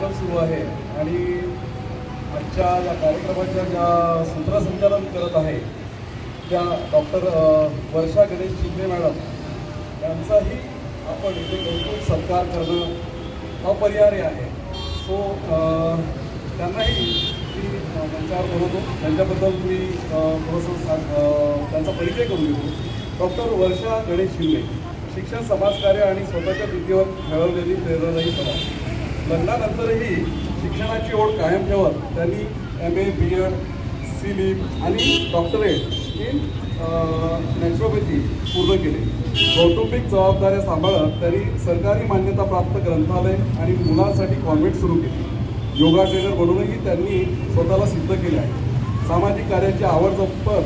कार्यक्रम सुरू आहे आणि आजच्या या कार्यक्रमाच्या ज्या सूत्रसंचालन करत आहे त्या डॉक्टर वर्षा गणेश शिंदे मॅडम यांचाही आपण इथे कौतुक सत्कार करणं अपरिहार्य आहे. सो त्यांनाही मी मंचावर बोलवतो. त्यांच्याबद्दल मी थोडंसं त्यांचा परिचय करून देतो. डॉक्टर वर्षा गणेश शिंदे शिक्षण, समाजकार्य आणि स्वतःच्या विद्येवर मिळवलेली प्रेरणादायी प्रवास. लग्नानंतरही शिक्षणाची ओढ कायम ठेवत त्यांनी MA, BEd, CLIP आणि डॉक्टरेट इन नॅचरोपॅथी पूर्ण केले. कौटुंबिक जबाबदाऱ्या सांभाळत त्यांनी सरकारी मान्यताप्राप्त ग्रंथालय आणि मुलांसाठी कॉन्व्हेंट सुरू केले. योगा ट्रेनर म्हणूनही त्यांनी स्वतःला सिद्ध केले आहे. सामाजिक कार्याची आवड जपत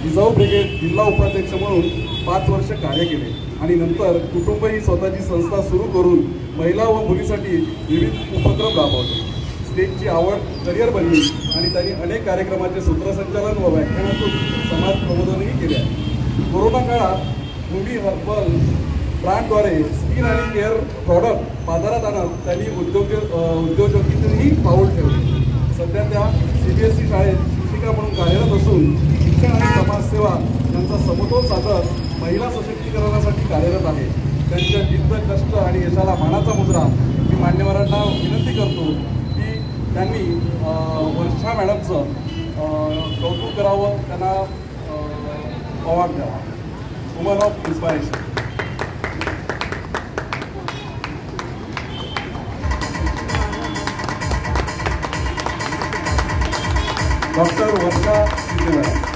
रिझर्व्ह ब्रिगेड जिल्हा उपाध्यक्ष म्हणून 5 वर्ष कार्य केले आणि नंतर कुटुंब ही स्वतःची संस्था सुरू करून महिला व मुलीसाठी विविध उपक्रम राबवले. स्टेजची आवड करिअर बनली आणि त्यांनी अनेक कार्यक्रमाचे सूत्रसंचालन व व्याख्यानातून समाज प्रबोधनही केले आहे. कोरोना काळात मुली हर्बल ब्रँडद्वारे स्किन आणि केअर प्रॉडक्ट बाजारात आणत त्यांनी उद्योजकतेतही पाऊल ठेवले. सध्या त्या CBSE शाळेत शिक्षिका म्हणून कार्यरत असून शिक्षण आणि समाजसेवा यांचा समतोल साधत महिला सशक्तीकरणासाठी कार्यरत आहे. त्यांच्या जिद्द, कष्ट आणि यशाला मानाचा मुद्रा मी मान्यवरांना विनंती करतो की त्यांनी वर्षा मॅडमचं कौतुक करावं, त्यांना अवॉर्ड द्यावा. Woman of inspiration. Doctor Varsha Shinde madam.